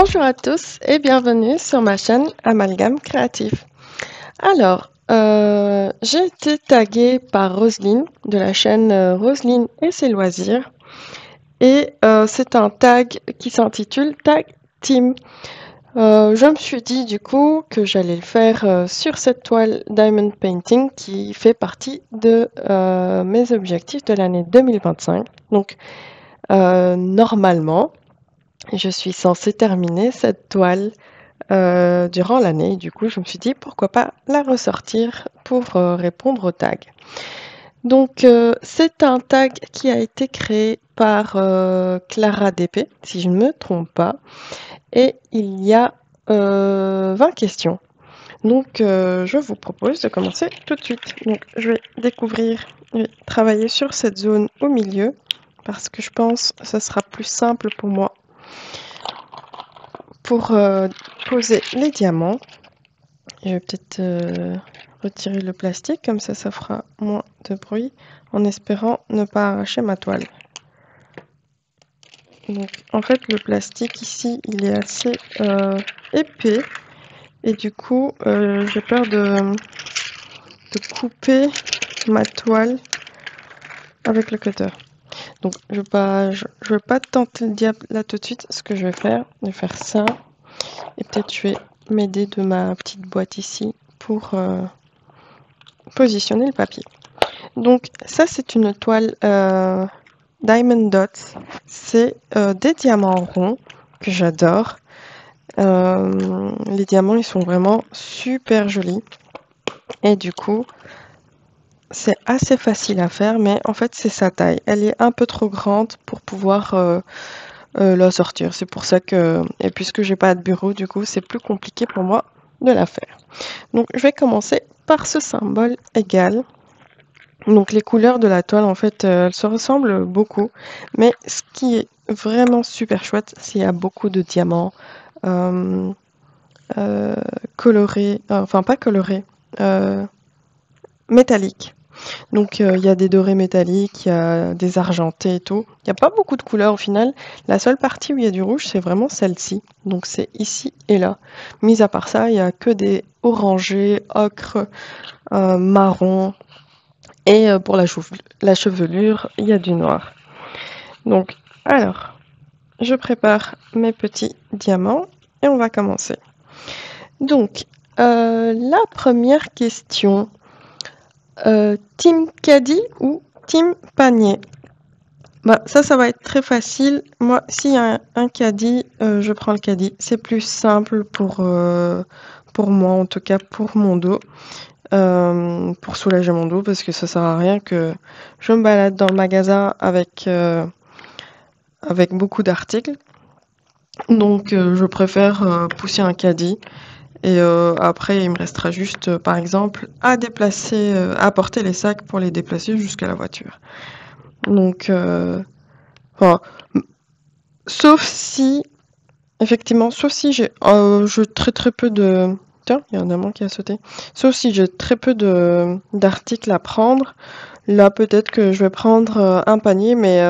Bonjour à tous et bienvenue sur ma chaîne Amalgame Créatif. Alors, j'ai été taguée par Roselyne de la chaîne Roselyne et ses loisirs et c'est un tag qui s'intitule Tag Team. Je me suis dit du coup que j'allais le faire sur cette toile Diamond Painting qui fait partie de mes objectifs de l'année 2025. Donc, normalement, je suis censée terminer cette toile durant l'année. Du coup, je me suis dit pourquoi pas la ressortir pour répondre au tag. Donc, c'est un tag qui a été créé par Clara DP, si je ne me trompe pas, et il y a 20 questions. Donc, je vous propose de commencer tout de suite. Donc, je vais travailler sur cette zone au milieu, parce que je pense que ce sera plus simple pour moi pour poser les diamants. Je vais peut-être retirer le plastique, comme ça fera moins de bruit, en espérant ne pas arracher ma toile. Donc, en fait, le plastique ici, il est assez épais, et du coup, j'ai peur de couper ma toile avec le cutter. Donc, je vais pas tenter le diable là tout de suite. Ce que je vais faire ça, et peut-être je vais m'aider de ma petite boîte ici pour positionner le papier. Donc ça c'est une toile Diamond Dots, c'est des diamants ronds que j'adore. Les diamants ils sont vraiment super jolis et du coup c'est assez facile à faire, mais en fait c'est sa taille, elle est un peu trop grande pour pouvoir la sortir. C'est pour ça que, et puisque j'ai pas de bureau, du coup c'est plus compliqué pour moi de la faire. Donc je vais commencer par ce symbole égal. Donc les couleurs de la toile, en fait, elles se ressemblent beaucoup. Mais ce qui est vraiment super chouette, c'est qu'il y a beaucoup de diamants colorés, enfin pas colorés, métalliques. Donc il y a des dorés métalliques, il y a des argentés et tout. Il n'y a pas beaucoup de couleurs au final. La seule partie où il y a du rouge, c'est vraiment celle-ci. Donc c'est ici et là. Mis à part ça, il n'y a que des orangés, ocre, marron. Et pour la chevelure, il y a du noir. Donc, alors, je prépare mes petits diamants et on va commencer. Donc, la première question, team caddie ou team panier? Bah, ça va être très facile. Moi, s'il y a un caddie, je prends le caddie. C'est plus simple pour moi, en tout cas pour mon dos. Pour soulager mon dos parce que ça sert à rien que je me balade dans le magasin avec beaucoup d'articles. Donc je préfère pousser un caddie et après il me restera juste par exemple à déplacer, à porter les sacs pour les déplacer jusqu'à la voiture. Donc enfin, sauf si effectivement, sauf si j'ai très peu de... Tiens, il y a un amant qui a sauté. Sauf si j'ai très peu d'articles à prendre. Là, peut-être que je vais prendre un panier, mais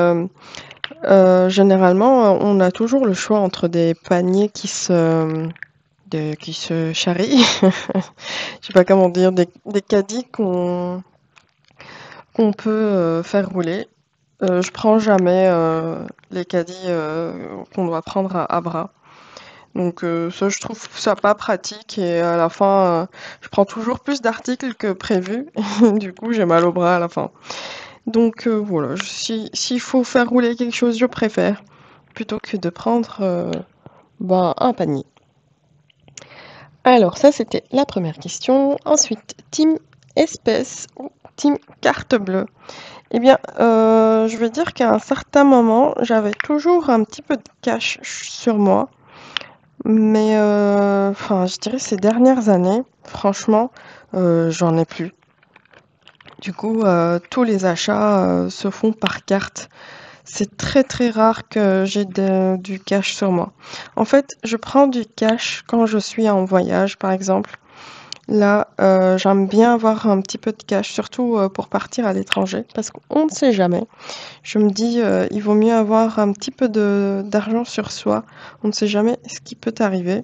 généralement, on a toujours le choix entre des paniers qui se charrient. Je sais pas comment dire, des caddies qu'on peut faire rouler. Je prends jamais les caddies qu'on doit prendre à bras. Donc ça, je trouve ça pas pratique et à la fin, je prends toujours plus d'articles que prévu. Du coup, j'ai mal au bras à la fin. Donc voilà, s'il faut faire rouler quelque chose, je préfère plutôt que de prendre un panier. Alors ça, c'était la première question. Ensuite, team espèce ou team carte bleue. Eh bien, je vais dire qu'à un certain moment, j'avais toujours un petit peu de cash sur moi. Mais je dirais ces dernières années, franchement, j'en ai plus. Du coup, tous les achats se font par carte. C'est très très rare que j'ai du cash sur moi. En fait, je prends du cash quand je suis en voyage, par exemple. Là, j'aime bien avoir un petit peu de cash, surtout pour partir à l'étranger, parce qu'on ne sait jamais. Je me dis, il vaut mieux avoir un petit peu d'argent sur soi. On ne sait jamais ce qui peut arriver.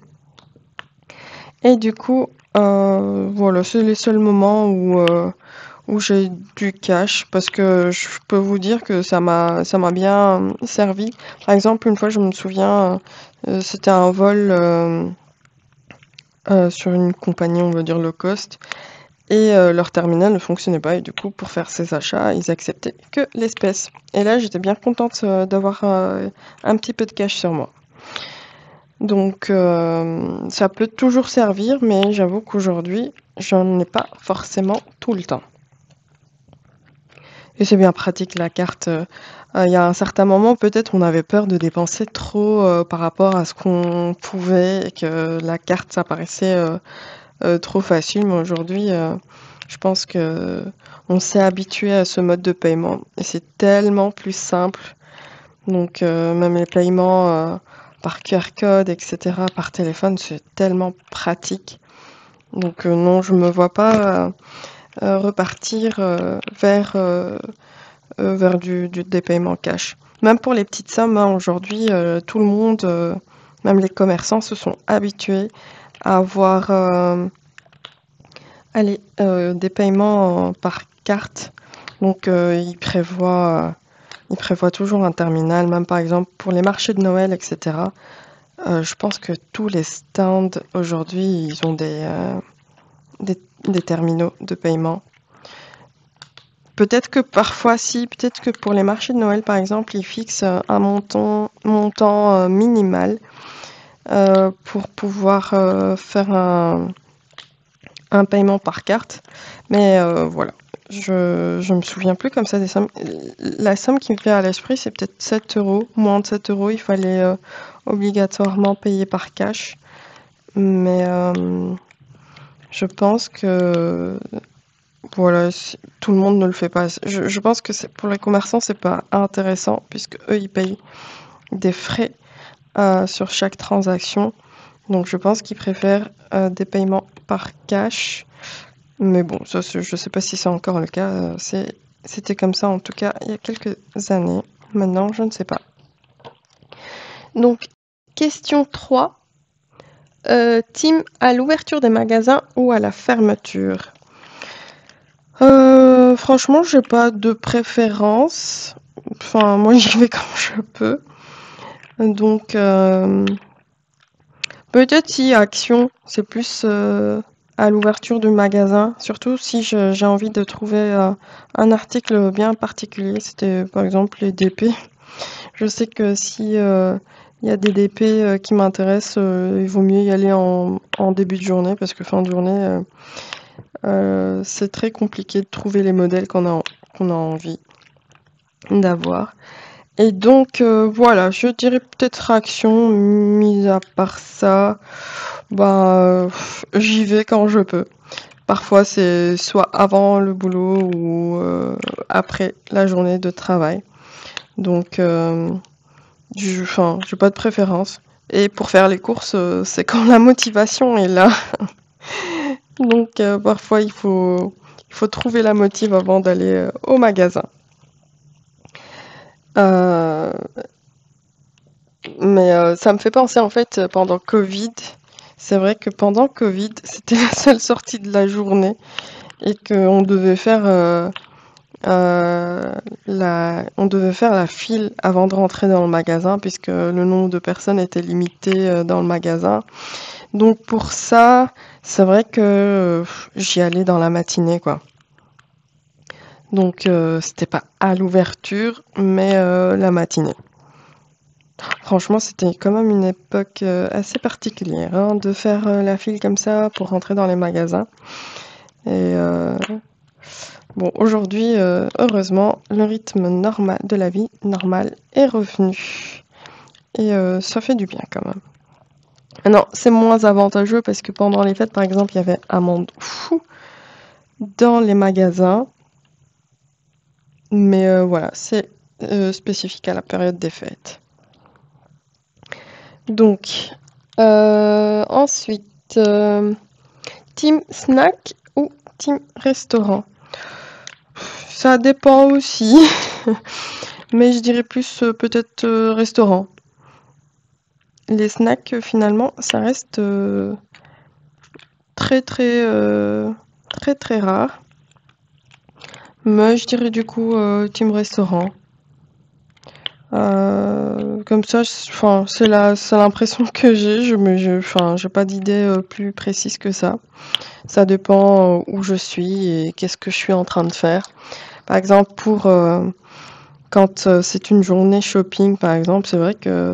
Et du coup, voilà, c'est les seuls moments où j'ai du cash, parce que je peux vous dire que ça m'a bien servi. Par exemple, une fois, je me souviens, c'était un vol sur une compagnie, on va dire low cost, et leur terminal ne fonctionnait pas. Et du coup, pour faire ces achats, ils acceptaient que l'espèce. Et là, j'étais bien contente d'avoir un petit peu de cash sur moi. Donc, ça peut toujours servir, mais j'avoue qu'aujourd'hui, j'en ai pas forcément tout le temps. Et c'est bien pratique la carte. Il y a un certain moment, peut-être, on avait peur de dépenser trop par rapport à ce qu'on pouvait et que la carte, ça paraissait trop facile. Mais aujourd'hui, je pense que on s'est habitué à ce mode de paiement et c'est tellement plus simple. Donc, même les paiements par QR code, etc., par téléphone, c'est tellement pratique. Donc, non, je me vois pas repartir vers des paiements cash. Même pour les petites sommes, hein, aujourd'hui, tout le monde, même les commerçants, se sont habitués à avoir des paiements par carte. Donc, ils prévoient toujours un terminal, même par exemple pour les marchés de Noël, etc. Je pense que tous les stands aujourd'hui, ils ont des terminaux de paiement. Peut-être que parfois, si, peut-être que pour les marchés de Noël, par exemple, ils fixent un montant minimal pour pouvoir faire un paiement par carte. Mais voilà, je me souviens plus comme ça des sommes. La somme qui me vient à l'esprit, c'est peut-être 7 euros. Moins de 7 euros, il fallait obligatoirement payer par cash. Mais je pense que voilà, tout le monde ne le fait pas. Je pense que pour les commerçants, c'est pas intéressant puisque eux, ils payent des frais sur chaque transaction. Donc je pense qu'ils préfèrent des paiements par cash. Mais bon, ça, je sais pas si c'est encore le cas. C'était comme ça en tout cas il y a quelques années. Maintenant, je ne sais pas. Donc, question 3. Team à l'ouverture des magasins ou à la fermeture? Franchement, j'ai pas de préférence. Enfin, moi, j'y vais quand je peux. Donc, peut-être si Action, c'est plus à l'ouverture du magasin. Surtout si j'ai envie de trouver un article bien particulier. C'était par exemple les DP. Je sais que si il y a des DP qui m'intéressent, il vaut mieux y aller en début de journée parce que fin de journée, c'est très compliqué de trouver les modèles qu'on a envie d'avoir. Et donc, voilà, je dirais peut-être Action, mis à part ça, bah, j'y vais quand je peux. Parfois, c'est soit avant le boulot ou après la journée de travail. Donc, j'ai pas de préférence. Et pour faire les courses, c'est quand la motivation est là. Donc, parfois, il faut trouver la motive avant d'aller au magasin. Euh, Mais ça me fait penser en fait pendant Covid, c'est vrai que pendant Covid, c'était la seule sortie de la journée et qu'on devait faire la file avant de rentrer dans le magasin puisque le nombre de personnes était limité dans le magasin. Donc pour ça, c'est vrai que j'y allais dans la matinée quoi. Donc c'était pas à l'ouverture, mais la matinée. Franchement, c'était quand même une époque assez particulière, hein, de faire la file comme ça pour rentrer dans les magasins. Et bon, aujourd'hui, heureusement, le rythme normal de la vie normale est revenu. Et ça fait du bien quand même. Non, c'est moins avantageux parce que pendant les fêtes, par exemple, il y avait un monde fou dans les magasins. Mais voilà, c'est spécifique à la période des fêtes. Donc, ensuite, Team snack ou team restaurant? Ça dépend aussi, mais je dirais plus peut-être restaurant. Les snacks, finalement, ça reste très très rare. Mais je dirais du coup team restaurant. Comme ça, enfin, c'est l'impression que j'ai. Enfin, j'ai pas d'idée plus précise que ça. Ça dépend où je suis et qu'est-ce que je suis en train de faire. Par exemple, quand c'est une journée shopping, par exemple, c'est vrai que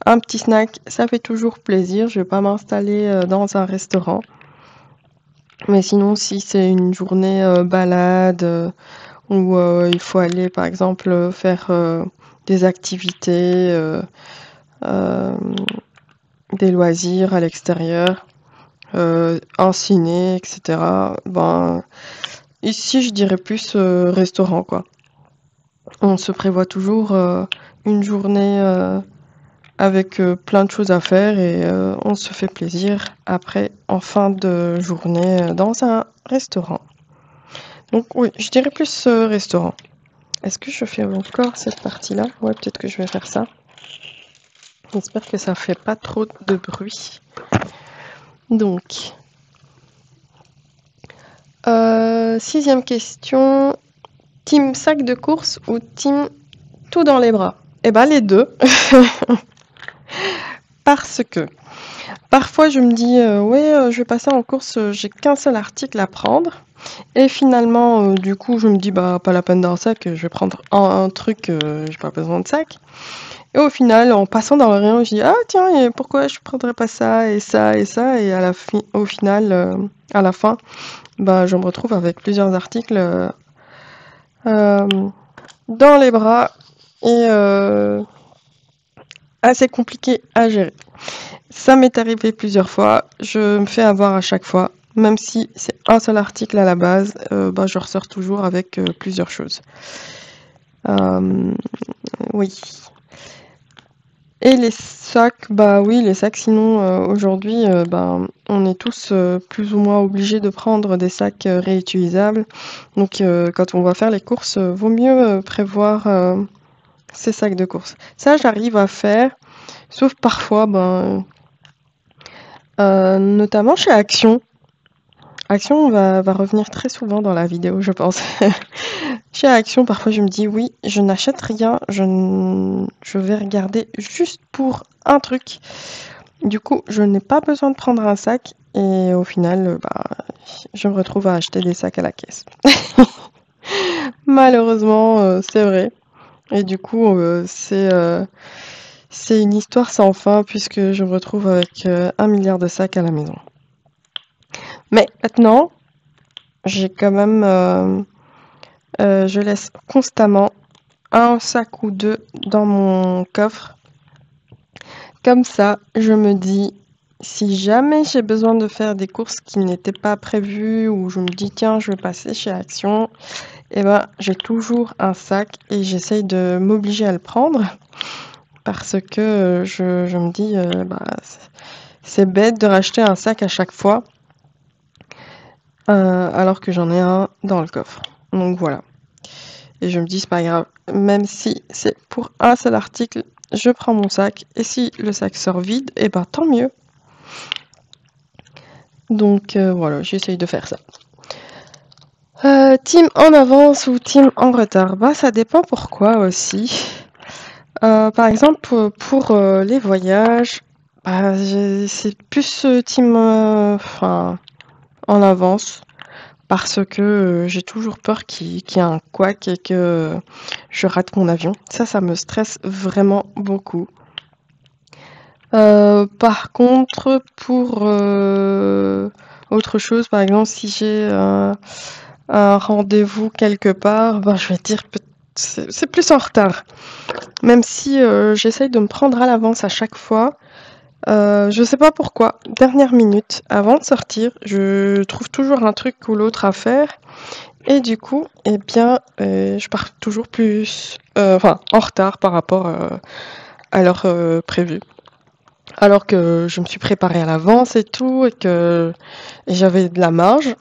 un petit snack, ça fait toujours plaisir. Je vais pas m'installer dans un restaurant. Mais sinon, si c'est une journée balade où il faut aller, par exemple, faire des activités, des loisirs à l'extérieur, un ciné, etc. Ben, ici, je dirais plus restaurant, quoi. On se prévoit toujours une journée avec plein de choses à faire et on se fait plaisir après en fin de journée dans un restaurant. Donc oui, je dirais plus restaurant. Est-ce que je fais encore cette partie-là? Ouais, peut-être que je vais faire ça. J'espère que ça fait pas trop de bruit. Donc, 6e question. Team sac de course ou team tout dans les bras? Eh ben les deux. Parce que parfois je me dis ouais je vais passer en course, j'ai qu'un seul article à prendre. Et finalement du coup je me dis bah pas la peine d'un sac, je vais prendre un truc, j'ai pas besoin de sac. Et au final en passant dans le rayon je dis ah tiens et pourquoi je prendrais pas ça et ça et ça et au final à la fin bah je me retrouve avec plusieurs articles dans les bras et assez compliqué à gérer. Ça m'est arrivé plusieurs fois, je me fais avoir à chaque fois. Même si c'est un seul article à la base, bah, je ressors toujours avec plusieurs choses. Oui. Et les sacs, bah oui, les sacs, sinon aujourd'hui, ben, on est tous plus ou moins obligés de prendre des sacs réutilisables. Donc quand on va faire les courses, vaut mieux prévoir ces sacs de course. Ça, j'arrive à faire, sauf parfois, ben, notamment chez Action. Action va revenir très souvent dans la vidéo, je pense. Chez Action, parfois je me dis oui, je n'achète rien, je vais regarder juste pour un truc. Du coup, je n'ai pas besoin de prendre un sac et au final, bah, je me retrouve à acheter des sacs à la caisse. Malheureusement, c'est vrai. Et du coup, c'est une histoire sans fin puisque je me retrouve avec 1 milliard de sacs à la maison. Mais maintenant, j'ai quand même, je laisse constamment un sac ou deux dans mon coffre. Comme ça, je me dis, si jamais j'ai besoin de faire des courses qui n'étaient pas prévues ou je me dis tiens, je vais passer chez Action, eh ben j'ai toujours un sac et j'essaye de m'obliger à le prendre parce que je me dis bah, c'est bête de racheter un sac à chaque fois alors que j'en ai un dans le coffre. Donc voilà. Et je me dis c'est pas grave, même si c'est pour un seul article, je prends mon sac et si le sac sort vide, eh ben tant mieux. Donc voilà, j'essaye de faire ça. Team en avance ou team en retard? Bah ça dépend pourquoi aussi. Par exemple pour les voyages, bah, c'est plus team enfin, en avance parce que j'ai toujours peur qu'il y ait un couac et que je rate mon avion. Ça me stresse vraiment beaucoup. Par contre, pour autre chose, par exemple, si j'ai un rendez-vous quelque part, ben, je vais dire c'est plus en retard. Même si j'essaye de me prendre à l'avance à chaque fois. Je sais pas pourquoi, dernière minute, avant de sortir, je trouve toujours un truc ou l'autre à faire. Et du coup, eh bien, je pars toujours plus, enfin, en retard par rapport à l'heure prévue. alors que je me suis préparée à l'avance et tout, et j'avais de la marge.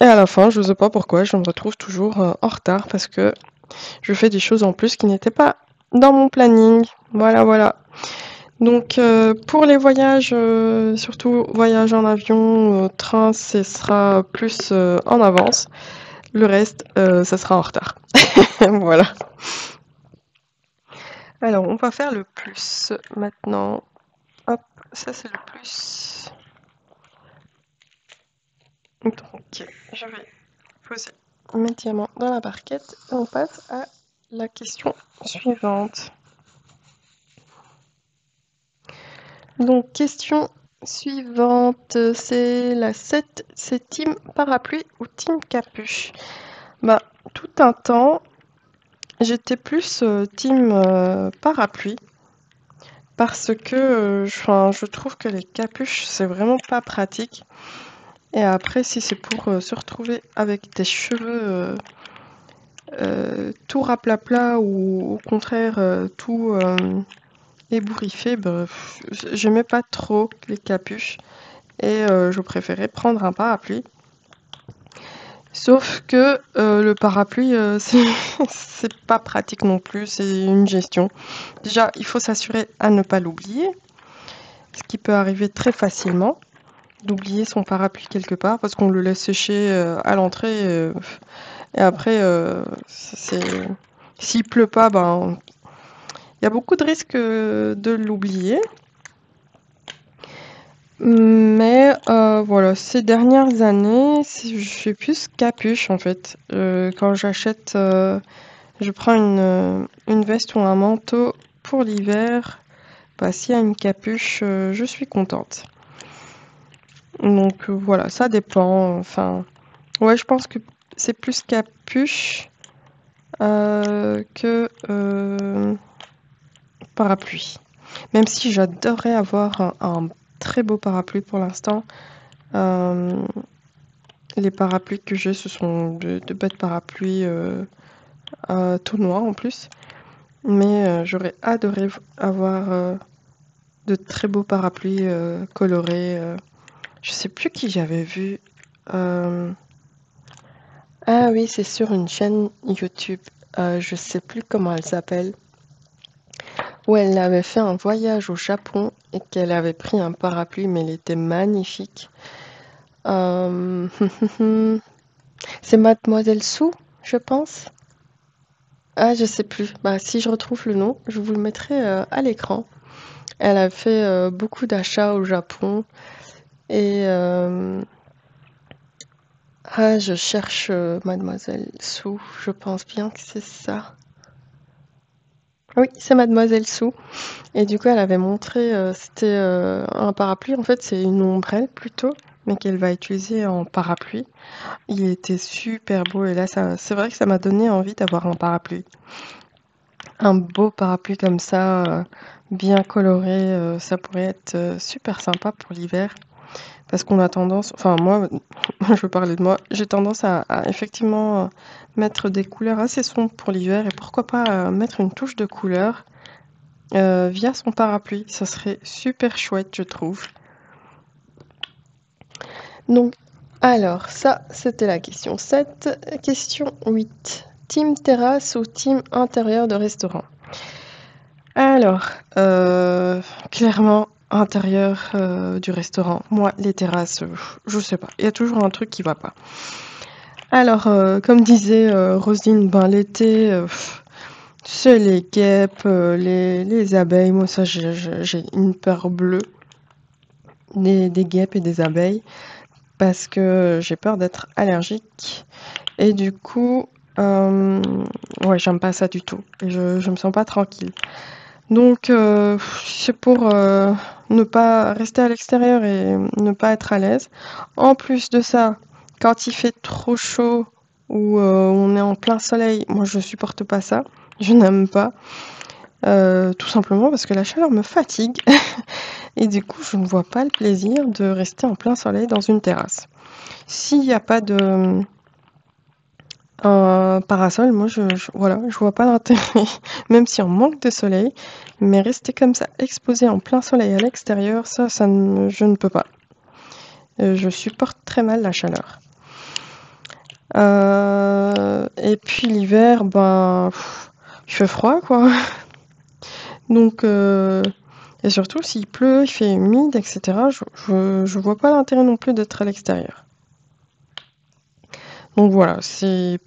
Et à la fin, je ne sais pas pourquoi, je me retrouve toujours en retard parce que je fais des choses en plus qui n'étaient pas dans mon planning. Voilà, voilà. Donc pour les voyages, surtout voyage en avion, train, ce sera plus en avance. Le reste, ça sera en retard. Voilà. Alors, on va faire le plus maintenant. Hop, ça c'est le plus. Donc, je vais poser mes diamants dans la barquette et on passe à la question suivante. Donc, question suivante, c'est la 7, c'est team parapluie ou team capuche? Bah, tout un temps, j'étais plus team parapluie parce que je trouve que les capuches, c'est vraiment pas pratique. Et après, si c'est pour se retrouver avec des cheveux tout raplapla ou au contraire tout ébouriffé, bah, j'aimais pas trop les capuches et je préférais prendre un parapluie. Sauf que le parapluie, c'est pas pratique non plus, c'est une gestion. Déjà, il faut s'assurer à ne pas l'oublier, ce qui peut arriver très facilement, d'oublier son parapluie quelque part parce qu'on le laisse sécher à l'entrée et après, s'il pleut pas, ben, il y a beaucoup de risques de l'oublier. Mais voilà, ces dernières années, je suis plus capuche en fait. Quand j'achète, je prends une veste ou un manteau pour l'hiver. Bah, s'il y a une capuche, je suis contente. Donc voilà, ça dépend. Enfin, ouais, je pense que c'est plus capuche que parapluie. Même si j'adorerais avoir un très beau parapluie pour l'instant. Les parapluies que j'ai, ce sont de bêtes parapluies tout noirs en plus. Mais j'aurais adoré avoir de très beaux parapluies colorés. Je sais plus qui j'avais vu. Ah oui, c'est sur une chaîne YouTube. Je sais plus comment elle s'appelle. Où elle avait fait un voyage au Japon et qu'elle avait pris un parapluie, mais il était magnifique. C'est Mademoiselle Sue, je pense. Ah, je sais plus. Bah, si je retrouve le nom, je vous le mettrai à l'écran. Elle a fait beaucoup d'achats au Japon et ah, je cherche Mademoiselle Sue. Je pense bien que c'est ça. Oui, c'est Mademoiselle Sue. Et du coup, elle avait montré, c'était un parapluie. En fait, c'est une ombrelle plutôt, mais qu'elle va utiliser en parapluie. Il était super beau et là, c'est vrai que ça m'a donné envie d'avoir un parapluie. Un beau parapluie comme ça, bien coloré, ça pourrait être super sympa pour l'hiver. Parce qu'on a tendance, enfin moi, je veux parler de moi, j'ai tendance à effectivement mettre des couleurs assez sombres pour l'hiver et pourquoi pas mettre une touche de couleur via son parapluie. Ça serait super chouette, je trouve. Donc, alors, ça, c'était la question 7. Question 8. Team terrasse ou team intérieur de restaurant? Alors, clairement, intérieur du restaurant. Moi, les terrasses, je sais pas. Il y a toujours un truc qui va pas. Alors, comme disait Roselyne, ben, l'été, c'est les guêpes, les abeilles. Moi, ça, j'ai une peur bleue des guêpes et des abeilles parce que j'ai peur d'être allergique. Et du coup, ouais, j'aime pas ça du tout. Et je me sens pas tranquille. Donc, c'est pour ne pas rester à l'extérieur et ne pas être à l'aise. En plus de ça, quand il fait trop chaud ou on est en plein soleil, moi je supporte pas ça. Je n'aime pas. Tout simplement parce que la chaleur me fatigue. Et du coup, je ne vois pas le plaisir de rester en plein soleil dans une terrasse. S'il n'y a pas Un parasol, moi, voilà, je vois pas l'intérêt, même si on manque de soleil, mais rester comme ça, exposé en plein soleil à l'extérieur, je ne peux pas. Je supporte très mal la chaleur. Et puis l'hiver, ben, il fait froid, quoi. Donc, et surtout, s'il pleut, il fait humide, etc., je vois pas l'intérêt non plus d'être à l'extérieur. Donc voilà,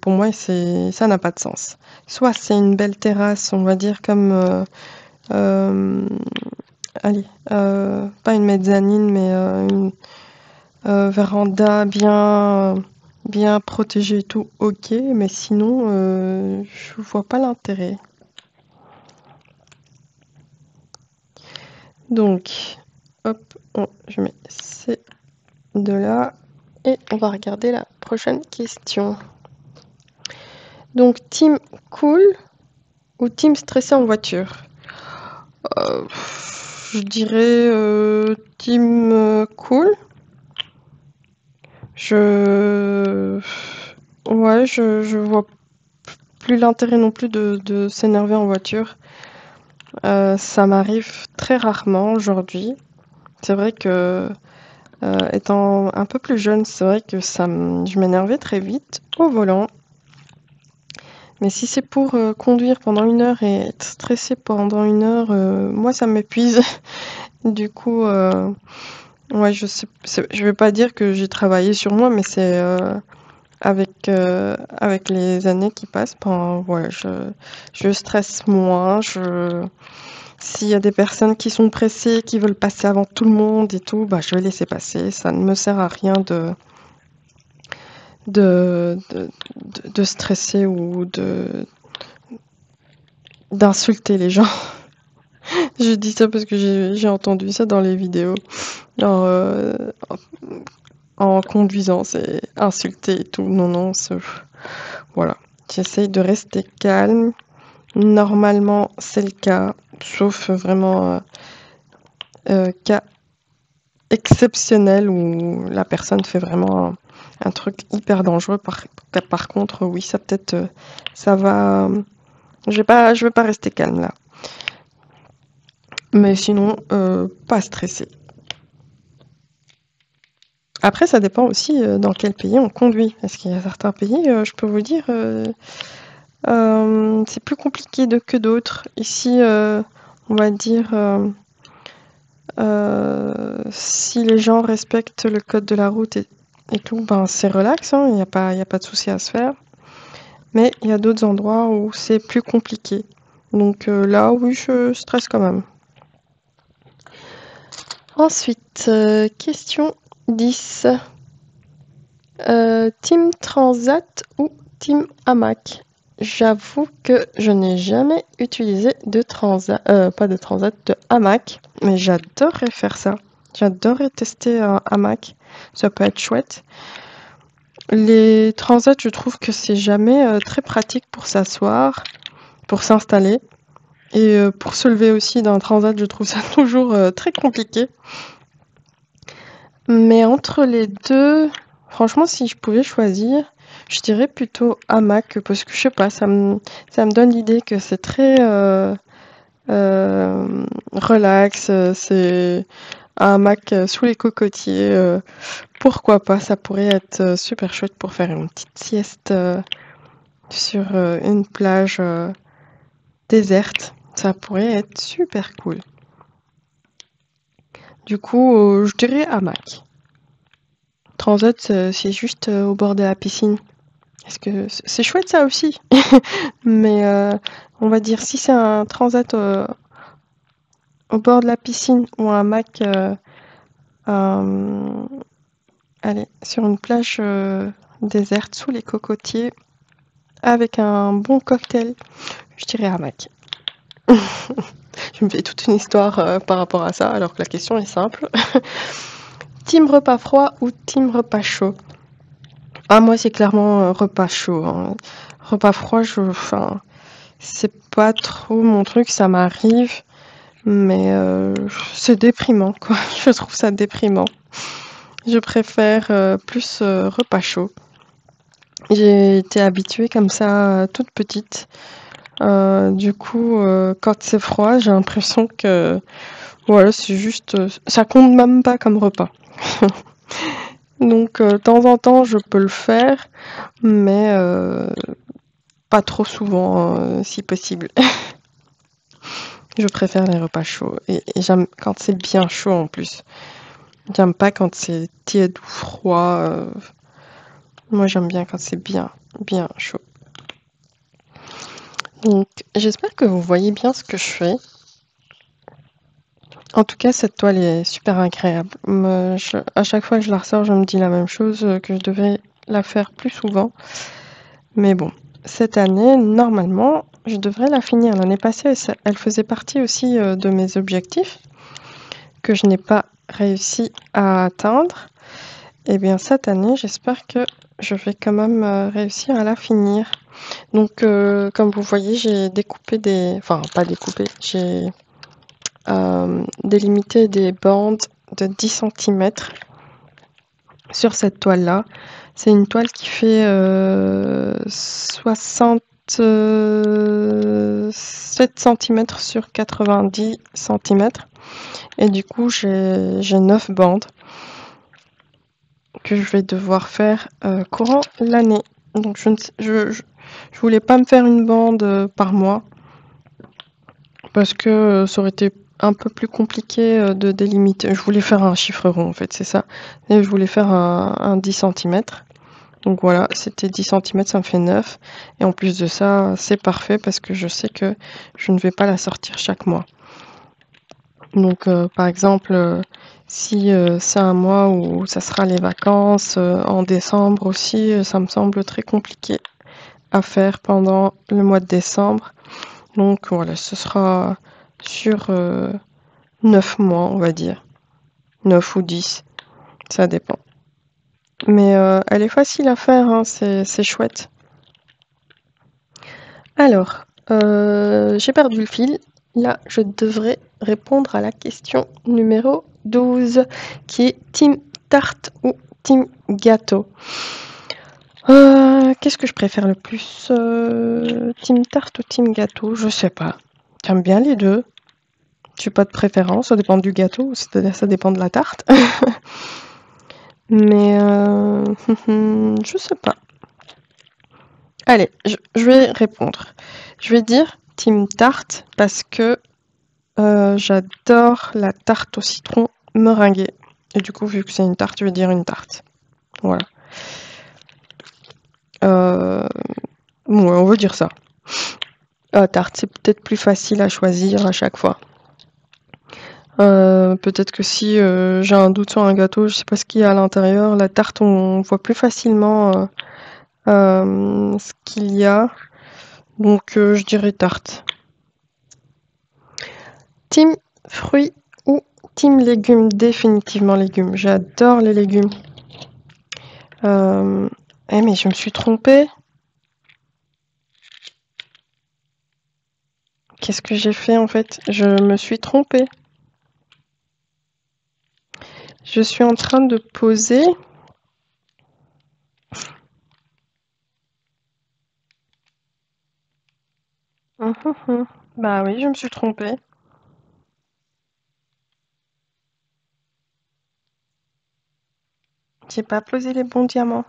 pour moi, ça n'a pas de sens. Soit c'est une belle terrasse, on va dire comme, allez, pas une mezzanine, mais une véranda bien protégée et tout, ok, mais sinon, je vois pas l'intérêt. Donc, hop, je mets ces deux là, et on va regarder la prochaine question. Donc, team cool ou team stressé en voiture? Je dirais team cool. Ouais, je vois plus l'intérêt non plus de s'énerver en voiture. Ça m'arrive très rarement aujourd'hui. C'est vrai que étant un peu plus jeune, c'est vrai que je m'énervais très vite au volant. Mais si c'est pour conduire pendant 1 heure et être stressé pendant 1 heure, moi ça m'épuise. Du coup, ouais, je vais pas dire que j'ai travaillé sur moi, mais c'est avec les années qui passent, ben ouais, je stresse moins. S'il y a des personnes qui sont pressées, qui veulent passer avant tout le monde et tout, bah je vais laisser passer. Ça ne me sert à rien de stresser ou d'insulter les gens. Je dis ça parce que j'ai entendu ça dans les vidéos. Alors, en conduisant, c'est insulter et tout. Non, non, voilà. J'essaye de rester calme. Normalement, c'est le cas, sauf vraiment cas exceptionnel où la personne fait vraiment un truc hyper dangereux. Par contre, oui, ça peut-être, ça va. Je vais pas rester calme là. Mais sinon, pas stressé. Après, ça dépend aussi dans quel pays on conduit. Parce qu'il y a certains pays, je peux vous dire, c'est plus compliqué que d'autres. Ici, on va dire, si les gens respectent le code de la route et tout, ben c'est relax, hein, y a pas de souci à se faire. Mais il y a d'autres endroits où c'est plus compliqué. Donc là, oui, je stresse quand même. Ensuite, question 10. Team Transat ou Team hamac? J'avoue que je n'ai jamais utilisé de transat, pas de transat, de hamac, mais j'adorerais faire ça. J'adorerais tester un hamac, ça peut être chouette. Les transats, je trouve que c'est jamais très pratique pour s'asseoir, pour s'installer. Et pour se lever aussi d'un transat, je trouve ça toujours très compliqué. Mais entre les deux, franchement, si je pouvais choisir, je dirais plutôt hamac parce que je sais pas, ça me donne l'idée que c'est très relax. C'est un hamac sous les cocotiers. Pourquoi pas? Ça pourrait être super chouette pour faire une petite sieste sur une plage déserte. Ça pourrait être super cool. Du coup, je dirais hamac. Transat, c'est juste au bord de la piscine. Est-ce que c'est chouette ça aussi? Mais on va dire si c'est un transat au bord de la piscine ou un hamac allez, sur une plage déserte sous les cocotiers avec un bon cocktail, je dirais hamac. Je me fais toute une histoire par rapport à ça alors que la question est simple. Team repas froid ou team repas chaud? Ah, moi, c'est clairement repas chaud, hein. Repas froid, c'est pas trop mon truc, ça m'arrive, mais c'est déprimant, quoi. Je trouve ça déprimant. Je préfère plus repas chaud. J'ai été habituée comme ça, toute petite. Du coup, quand c'est froid, j'ai l'impression que voilà, c'est juste, ça compte même pas comme repas. Donc, de temps en temps, je peux le faire, mais pas trop souvent, si possible. Je préfère les repas chauds et j'aime quand c'est bien chaud en plus. J'aime pas quand c'est tiède ou froid. Moi, j'aime bien quand c'est bien, bien chaud. Donc, j'espère que vous voyez bien ce que je fais. En tout cas, cette toile est super agréable. À chaque fois que je la ressors, je me dis la même chose, que je devrais la faire plus souvent. Mais bon, cette année, normalement, je devrais la finir. L'année passée, elle faisait partie aussi de mes objectifs que je n'ai pas réussi à atteindre. Et bien, cette année, j'espère que je vais quand même réussir à la finir. Donc, comme vous voyez, j'ai découpé des... Enfin, pas découpé, j'ai délimité des bandes de 10 centimètres sur cette toile-là. C'est une toile qui fait 67 centimètres sur 90 centimètres. Et du coup, j'ai 9 bandes que je vais devoir faire courant l'année. Donc, je voulais pas me faire une bande par mois parce que ça aurait été un peu plus compliqué de délimiter. Je voulais faire un chiffre rond en fait, c'est ça. Et je voulais faire un 10 centimètres. Donc voilà, c'était 10 centimètres, ça me fait 9. Et en plus de ça, c'est parfait parce que je sais que je ne vais pas la sortir chaque mois. Donc par exemple, si c'est un mois où ça sera les vacances, en décembre aussi, ça me semble très compliqué à faire pendant le mois de décembre. Donc voilà, ce sera sur 9 mois, on va dire. 9 ou 10, ça dépend. Mais elle est facile à faire, hein, c'est chouette. Alors, j'ai perdu le fil. Là, je devrais répondre à la question numéro 12, qui est team tarte ou team gâteau. Qu'est-ce que je préfère le plus, team tarte ou team gâteau? Je sais pas. J'aime bien les deux. J'ai pas de préférence, ça dépend du gâteau, c'est-à-dire ça dépend de la tarte. Mais je sais pas. Allez, je vais répondre. Je vais dire team tarte parce que j'adore la tarte au citron meringuée. Et du coup, vu que c'est une tarte, je vais dire une tarte. Voilà. Ouais, on va dire ça. Tarte, c'est peut-être plus facile à choisir à chaque fois. Peut-être que si j'ai un doute sur un gâteau, je sais pas ce qu'il y a à l'intérieur. La tarte, on voit plus facilement ce qu'il y a. Donc, je dirais tarte. Team fruits ou team légumes? Définitivement légumes. J'adore les légumes. Mais je me suis trompée. Qu'est-ce que j'ai fait en fait? Je me suis trompée. Je suis en train de poser. Bah oui, je me suis trompée. J'ai pas posé les bons diamants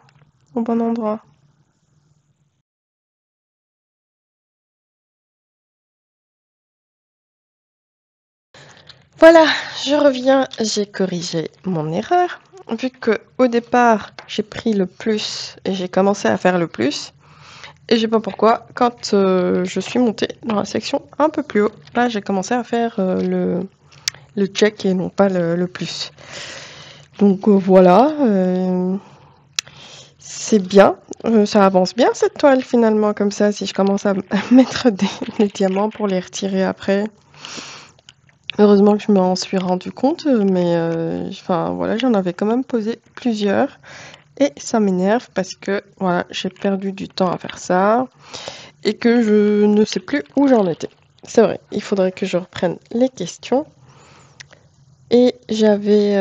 au bon endroit. Voilà, je reviens, j'ai corrigé mon erreur. Vu que au départ, j'ai pris le plus et j'ai commencé à faire le plus. Et je sais pas pourquoi, quand je suis montée dans la section un peu plus haut, là j'ai commencé à faire le check et non pas le plus. Donc voilà, c'est bien, ça avance bien cette toile finalement comme ça, si je commence à mettre des diamants pour les retirer après. Heureusement que je m'en suis rendu compte, mais enfin voilà, j'en avais quand même posé plusieurs. Et ça m'énerve parce que voilà, j'ai perdu du temps à faire ça et que je ne sais plus où j'en étais. C'est vrai, il faudrait que je reprenne les questions. Et j'avais,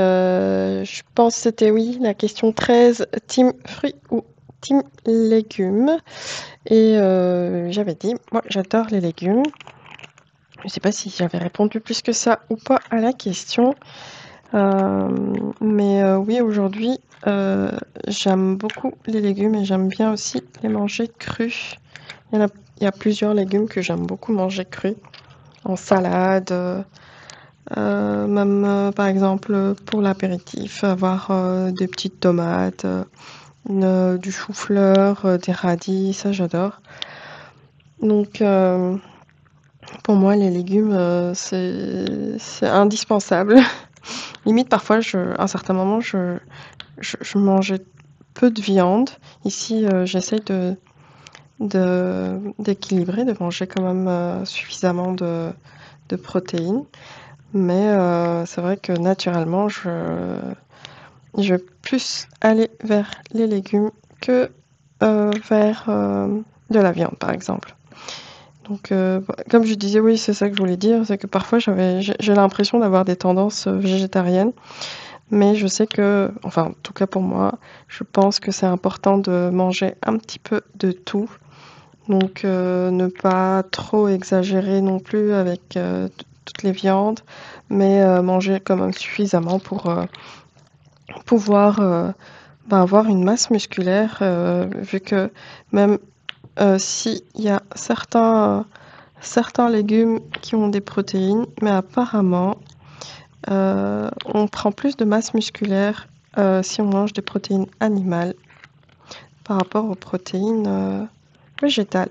je pense que c'était oui, la question 13, team fruits ou team légumes. Et j'avais dit, moi j'adore les légumes. Je ne sais pas si j'avais répondu plus que ça ou pas à la question. Mais oui, aujourd'hui, j'aime beaucoup les légumes et j'aime bien aussi les manger crus. Il y a plusieurs légumes que j'aime beaucoup manger crus, en salade, même par exemple pour l'apéritif, avoir des petites tomates, du chou-fleur, des radis, ça j'adore. Donc pour moi, les légumes, c'est indispensable. Limite, parfois, à un certain moment, je mangeais peu de viande. Ici, j'essaye d'équilibrer, de manger quand même suffisamment de protéines. Mais c'est vrai que naturellement, je vais plus aller vers les légumes que vers de la viande, par exemple. Donc, comme je disais, oui, c'est ça que je voulais dire, c'est que parfois j'ai l'impression d'avoir des tendances végétariennes, mais je sais que, enfin, en tout cas pour moi, je pense que c'est important de manger un petit peu de tout. Donc, ne pas trop exagérer non plus avec toutes les viandes, mais manger quand même suffisamment pour pouvoir avoir une masse musculaire, vu que même s'il y a certains légumes qui ont des protéines, mais apparemment, on prend plus de masse musculaire si on mange des protéines animales par rapport aux protéines végétales.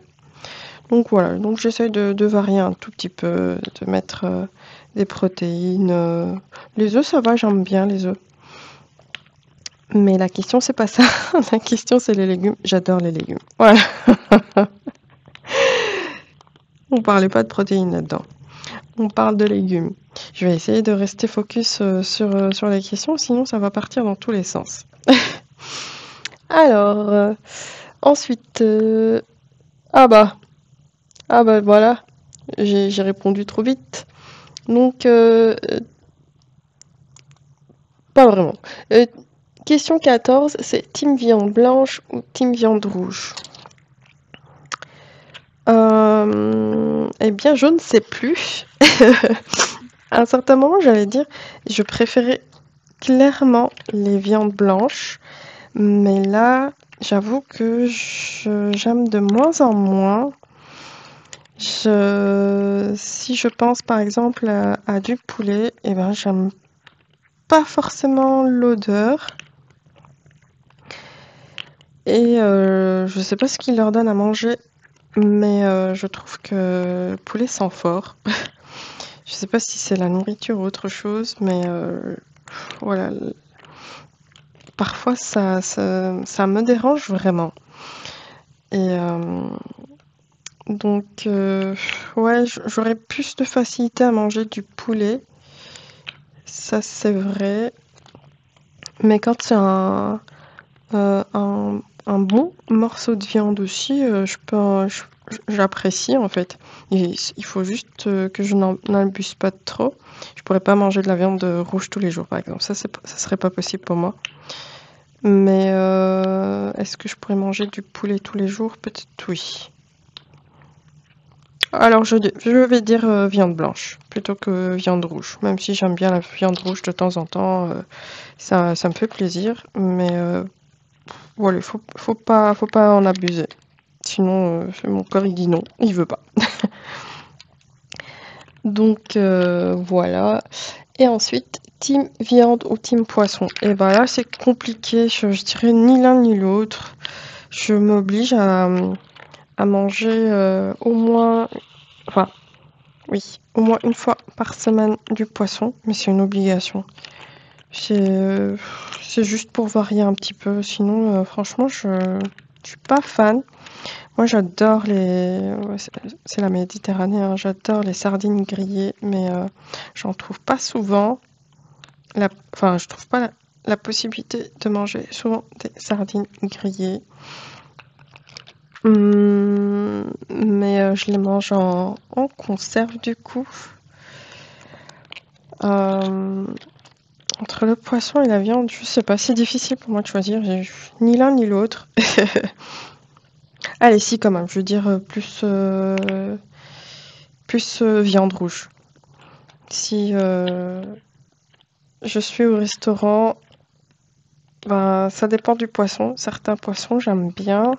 Donc voilà, donc j'essaie de varier un tout petit peu, de mettre des protéines. Les œufs, ça va, j'aime bien les œufs. Mais la question, c'est pas ça. La question, c'est les légumes. J'adore les légumes. Voilà. On parlait pas de protéines là-dedans. On parle de légumes. Je vais essayer de rester focus sur les questions, sinon ça va partir dans tous les sens. Alors, ensuite, ah bah voilà, j'ai répondu trop vite. Donc, pas vraiment. Question 14, c'est team viande blanche ou team viande rouge? Eh bien, je ne sais plus. À un certain moment, j'allais dire, je préférais clairement les viandes blanches, mais là, j'avoue que j'aime de moins en moins. Si je pense par exemple à du poulet, eh ben, j'aime pas forcément l'odeur. Et je sais pas ce qu'ils leur donnent à manger, mais je trouve que le poulet sent fort. Je sais pas si c'est la nourriture ou autre chose, mais voilà. Parfois, ça me dérange vraiment. Et donc, ouais, j'aurais plus de facilité à manger du poulet. Ça, c'est vrai. Mais quand c'est un bon morceau de viande aussi, j'apprécie en fait. Il faut juste que je n'en abuse pas trop. Je pourrais pas manger de la viande rouge tous les jours, par exemple. Ça serait pas possible pour moi. Mais est-ce que je pourrais manger du poulet tous les jours? Peut-être oui. Alors je vais dire viande blanche plutôt que viande rouge. Même si j'aime bien la viande rouge de temps en temps, ça me fait plaisir. Mais voilà, faut pas en abuser. Sinon, mon corps il dit non, il veut pas. Donc voilà. Et ensuite, team viande ou team poisson. Et ben là, c'est compliqué. Je dirais ni l'un ni l'autre. Je m'oblige à manger au moins, enfin, oui, au moins une fois par semaine du poisson, mais c'est une obligation. C'est juste pour varier un petit peu. Sinon, franchement, je suis pas fan. Moi, j'adore ouais, c'est la Méditerranée, hein, j'adore les sardines grillées, mais j'en trouve pas souvent. Enfin, je trouve pas la possibilité de manger souvent des sardines grillées. Mais je les mange en conserve du coup. Entre le poisson et la viande, je sais pas, c'est difficile pour moi de choisir. J'ai ni l'un ni l'autre. Allez, si, quand même, je veux dire plus viande rouge. Si je suis au restaurant, ben, ça dépend du poisson. Certains poissons, j'aime bien.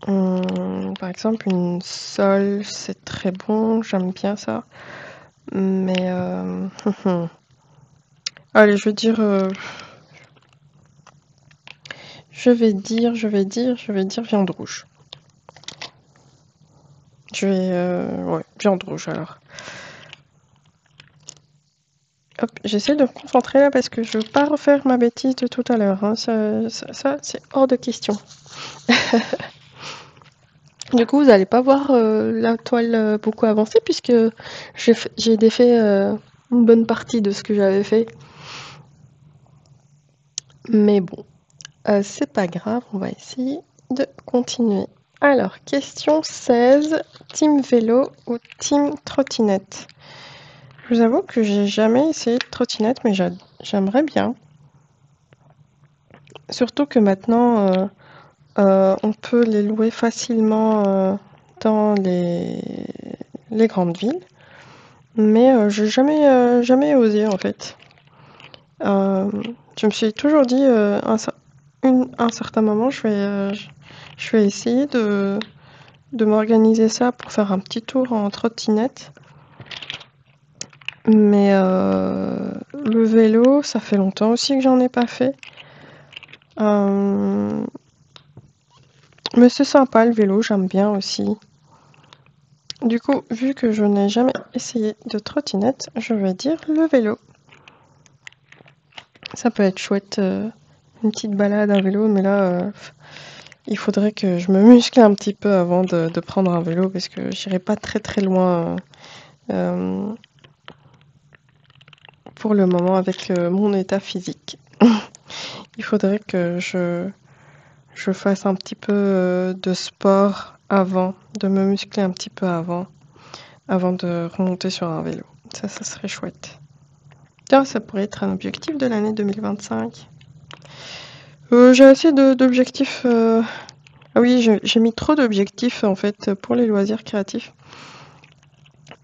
Par exemple, une sole, c'est très bon, j'aime bien ça. Mais allez, je vais dire viande rouge. Ouais, viande rouge alors. Hop, j'essaie de me concentrer là parce que je veux pas refaire ma bêtise de tout à l'heure. Hein. Ça, c'est hors de question. Du coup, vous n'allez pas voir la toile beaucoup avancer puisque j'ai défait une bonne partie de ce que j'avais fait. Mais bon, c'est pas grave, on va essayer de continuer. Alors, question 16, team vélo ou team trottinette? Je vous avoue que j'ai jamais essayé de trottinette, mais j'aimerais bien. Surtout que maintenant, on peut les louer facilement dans les grandes villes. Mais j'ai jamais osé en fait. Je me suis toujours dit, un certain moment, je vais essayer de m'organiser ça pour faire un petit tour en trottinette. Mais le vélo, ça fait longtemps aussi que j'en ai pas fait. Mais c'est sympa le vélo, j'aime bien aussi. Du coup, vu que je n'ai jamais essayé de trottinette, je vais dire le vélo. Ça peut être chouette, une petite balade à vélo, mais là, il faudrait que je me muscle un petit peu avant de prendre un vélo parce que j'irai pas très très loin pour le moment avec mon état physique. Il faudrait que je fasse un petit peu de sport avant, de me muscler un petit peu avant de remonter sur un vélo. Ça serait chouette. Tiens, ça pourrait être un objectif de l'année 2025. J'ai assez d'objectifs. Ah oui, j'ai mis trop d'objectifs en fait pour les loisirs créatifs.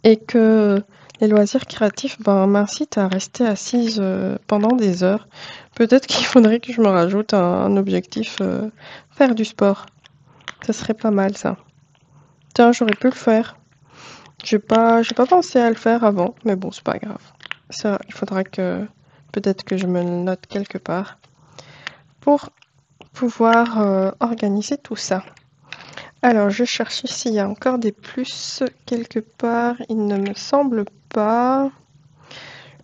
Et que les loisirs créatifs m'incitent à rester assise pendant des heures. Peut-être qu'il faudrait que je me rajoute un objectif faire du sport. Ça serait pas mal ça. Tiens, j'aurais pu le faire. J'ai pas pensé à le faire avant, mais bon, c'est pas grave. Ça, il faudra que peut-être que je me le note quelque part pour pouvoir organiser tout ça. Alors, je cherche s'il y a encore des plus quelque part. Il ne me semble pas.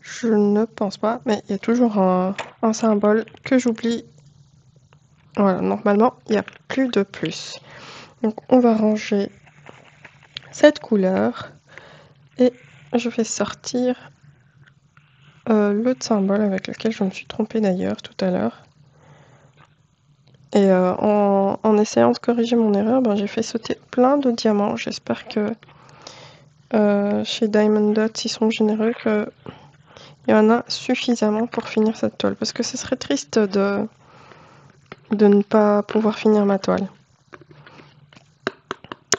Je ne pense pas, mais il y a toujours un symbole que j'oublie. Voilà, normalement, il n'y a plus de plus. Donc, on va ranger cette couleur et je vais sortir l'autre symbole avec lequel je me suis trompée d'ailleurs tout à l'heure. Et en essayant de corriger mon erreur, j'ai fait sauter plein de diamants. J'espère que chez Diamond Dots, ils sont généreux, qu'il y en a suffisamment pour finir cette toile. Parce que ce serait triste de ne pas pouvoir finir ma toile.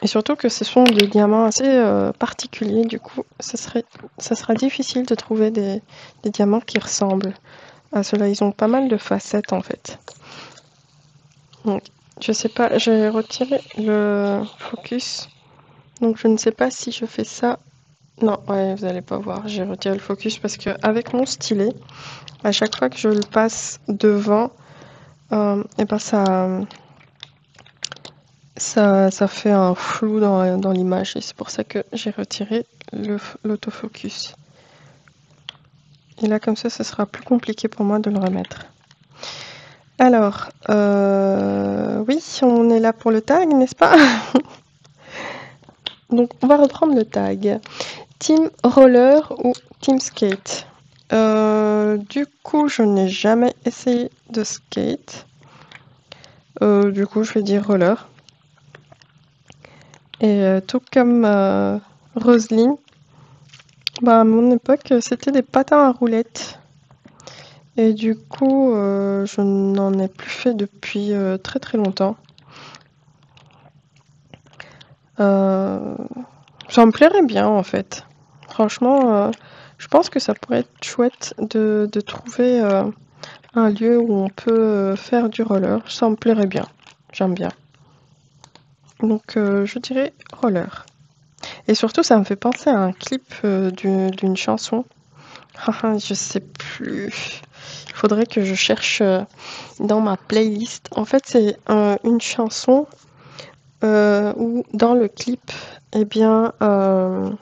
Et surtout que ce sont des diamants assez particuliers, du coup, ça sera difficile de trouver des diamants qui ressemblent à ceux-là. Ils ont pas mal de facettes en fait. Donc, je sais pas, j'ai retiré le focus. Donc, je ne sais pas si je fais ça. Non, ouais, vous allez pas voir. J'ai retiré le focus parce que avec mon stylet, à chaque fois que je le passe devant, et ça fait un flou dans l'image et c'est pour ça que j'ai retiré l'autofocus. Et là, comme ça sera plus compliqué pour moi de le remettre. Alors, oui, on est là pour le tag, n'est-ce pas? Donc, on va reprendre le tag. Team roller ou team skate? Du coup, je n'ai jamais essayé de skate. Du coup, je vais dire roller. Et tout comme Roselyne, à mon époque, c'était des patins à roulettes. Et du coup, je n'en ai plus fait depuis très très longtemps. Ça me plairait bien en fait. Franchement, je pense que ça pourrait être chouette de trouver un lieu où on peut faire du roller. Ça me plairait bien. J'aime bien. Donc je dirais roller. Et surtout, ça me fait penser à un clip d'une chanson. Haha, je sais plus. Il faudrait que je cherche dans ma playlist. En fait, c'est une chanson où dans le clip, eh bien, il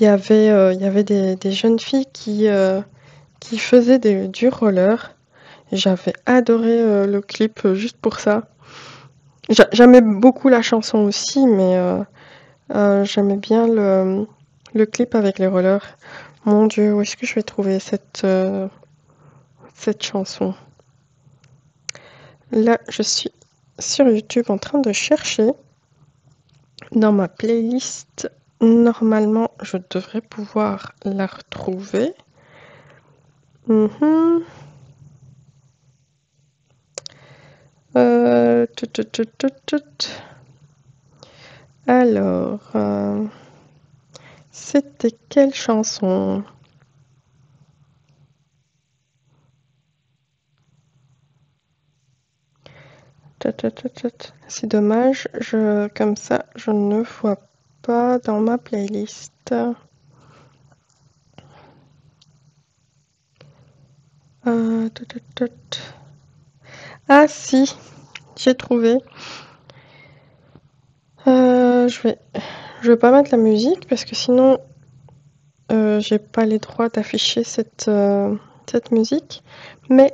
y avait des jeunes filles qui faisaient du roller. Et j'avais adoré le clip juste pour ça. J'aimais beaucoup la chanson aussi, mais j'aimais bien le clip avec les rollers. Mon Dieu, où est-ce que je vais trouver cette chanson? Là, je suis sur YouTube en train de chercher. Dans ma playlist, normalement, je devrais pouvoir la retrouver. Mhm. Tut, tut, tut, tut, tut. Alors, c'était quelle chanson? Tut, tut, tut, tut. C'est dommage, comme ça, je ne vois pas dans ma playlist. Tut, tut, tut. Ah si, j'ai trouvé. Je vais pas mettre la musique parce que sinon j'ai pas les droits d'afficher cette musique. Mais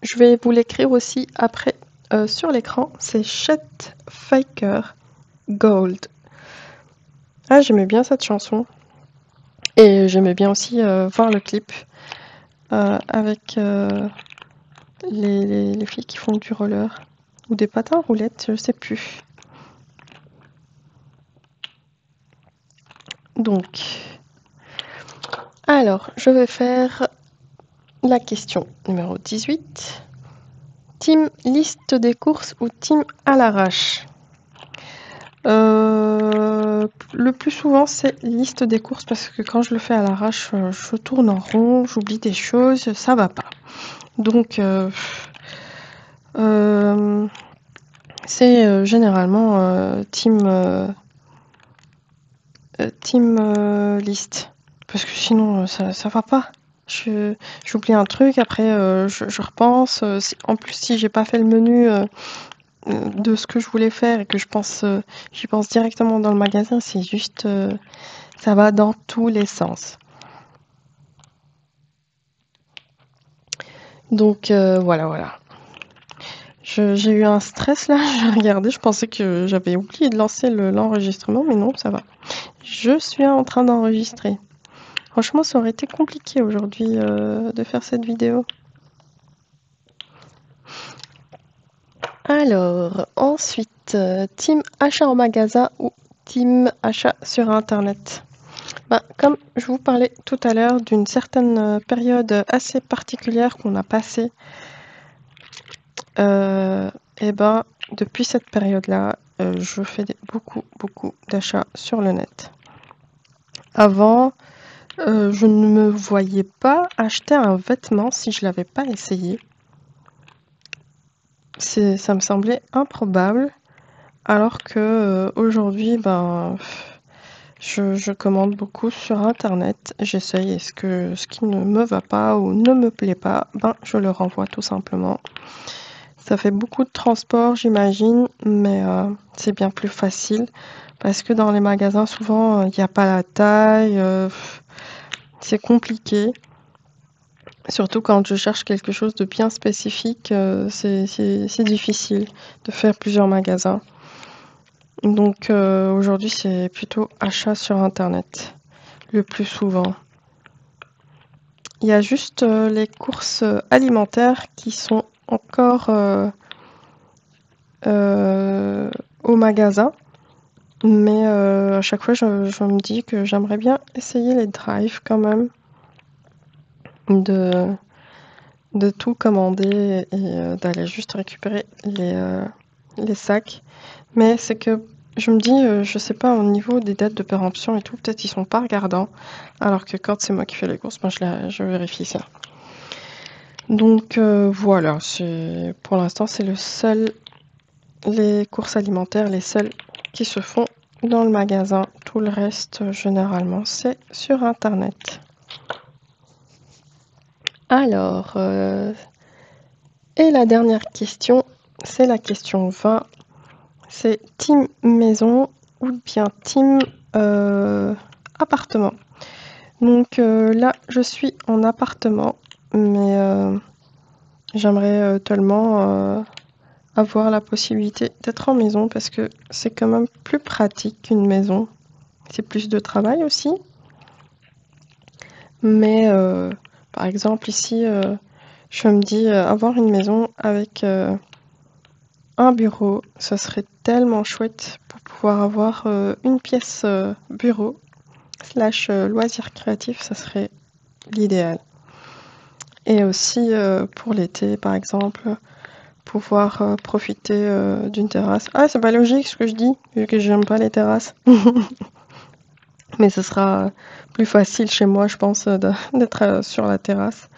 je vais vous l'écrire aussi après sur l'écran. C'est Chet Faker Gold. Ah, j'aimais bien cette chanson. Et j'aimais bien aussi voir le clip avec les filles qui font du roller. Ou des patins à roulettes, je sais plus. Donc, alors, je vais faire la question numéro 18. Team liste des courses ou team à l'arrache? Le plus souvent, c'est liste des courses parce que quand je le fais à l'arrache, je tourne en rond, j'oublie des choses, ça va pas. Donc, c'est généralement team liste parce que sinon, ça va pas. J'oublie un truc, après je repense. En plus, si j'ai pas fait le menu de ce que je voulais faire et que j'y pense directement dans le magasin, c'est juste, ça va dans tous les sens. Donc voilà. J'ai eu un stress là, j'ai regardé, je pensais que j'avais oublié de lancer l'enregistrement, mais non, ça va. Je suis en train d'enregistrer. Franchement, ça aurait été compliqué aujourd'hui de faire cette vidéo. Alors, ensuite, team achat en magasin ou team achat sur Internet? Comme je vous parlais tout à l'heure d'une certaine période assez particulière qu'on a passée, et depuis cette période-là, je fais beaucoup d'achats sur le net. Avant, je ne me voyais pas acheter un vêtement si je l'avais pas essayé. Ça me semblait improbable, alors que aujourd'hui, je commande beaucoup sur internet, j'essaye et ce qui ne me va pas ou ne me plaît pas, je le renvoie tout simplement. Ça fait beaucoup de transport, j'imagine, mais c'est bien plus facile parce que dans les magasins, souvent, il n'y a pas la taille, c'est compliqué. Surtout quand je cherche quelque chose de bien spécifique, c'est difficile de faire plusieurs magasins. Donc aujourd'hui, c'est plutôt achat sur internet, le plus souvent. Il y a juste les courses alimentaires qui sont encore au magasin. Mais à chaque fois, je me dis que j'aimerais bien essayer les drives quand même. de tout commander et d'aller juste récupérer les sacs. Mais c'est que je me dis, je sais pas, au niveau des dates de péremption et tout, peut-être ils sont pas regardants. Alors que quand c'est moi qui fais les courses, moi je vérifie ça. Donc voilà, pour l'instant c'est les courses alimentaires, les seules qui se font dans le magasin. Tout le reste, généralement, c'est sur Internet. Alors, et la dernière question, c'est la question 20. C'est team maison ou bien team appartement. Donc là, je suis en appartement, mais j'aimerais tellement avoir la possibilité d'être en maison parce que c'est quand même plus pratique qu'une maison. C'est plus de travail aussi. Mais par exemple, ici, je me dis avoir une maison avec un bureau, ça serait tellement chouette pour pouvoir avoir une pièce bureau / loisir créatif, ça serait l'idéal. Et aussi pour l'été, par exemple, pouvoir profiter d'une terrasse. Ah, c'est pas logique ce que je dis, vu que j'aime pas les terrasses. Mais ce sera plus facile chez moi, je pense, d'être sur la terrasse.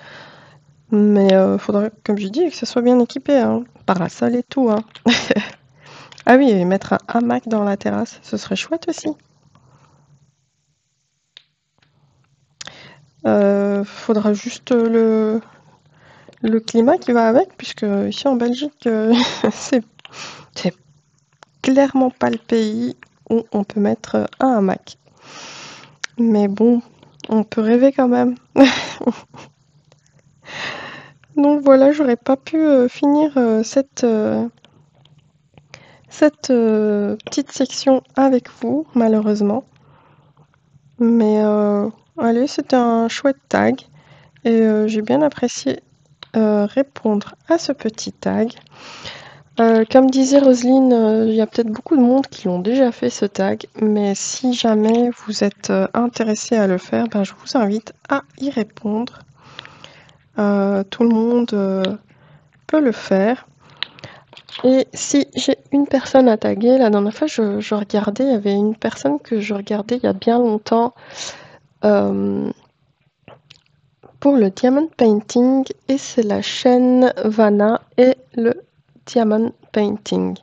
Mais faudrait, comme je dis, que ce soit bien équipé, hein, parasol et tout. Hein. Ah oui, et mettre un hamac dans la terrasse, ce serait chouette aussi. Faudra juste le climat qui va avec, puisque ici en Belgique, c'est clairement pas le pays où on peut mettre un hamac. Mais bon, on peut rêver quand même. Donc voilà, j'aurais pas pu finir cette petite section avec vous, malheureusement. Mais allez, c'était un chouette tag et j'ai bien apprécié répondre à ce petit tag. Comme disait Roselyne, il y a peut-être beaucoup de monde qui l'ont déjà fait ce tag, mais si jamais vous êtes intéressé à le faire, ben, je vous invite à y répondre. Tout le monde peut le faire. Et si j'ai une personne à taguer, la dernière fois je regardais, il y avait une personne que je regardais il y a bien longtemps pour le diamond painting et c'est la chaîne Vanna et le diamond painting.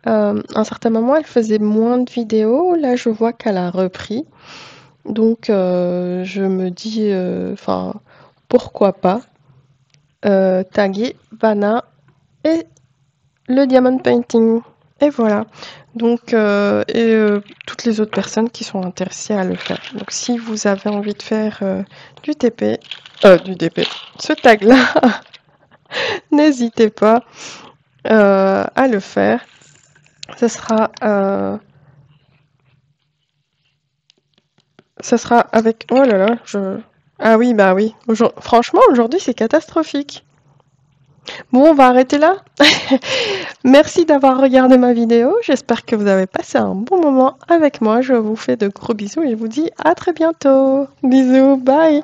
À un certain moment, elle faisait moins de vidéos. Là, je vois qu'elle a repris. Donc, je me dis, pourquoi pas taguer Vanna et le diamond painting. Et voilà. Donc, toutes les autres personnes qui sont intéressées à le faire. Donc, si vous avez envie de faire du TP, ce tag-là, n'hésitez pas à le faire. Ce sera avec... Oh là là, Ah oui, bah oui. Franchement, aujourd'hui, c'est catastrophique. Bon, on va arrêter là. Merci d'avoir regardé ma vidéo. J'espère que vous avez passé un bon moment avec moi. Je vous fais de gros bisous et je vous dis à très bientôt. Bisous, bye.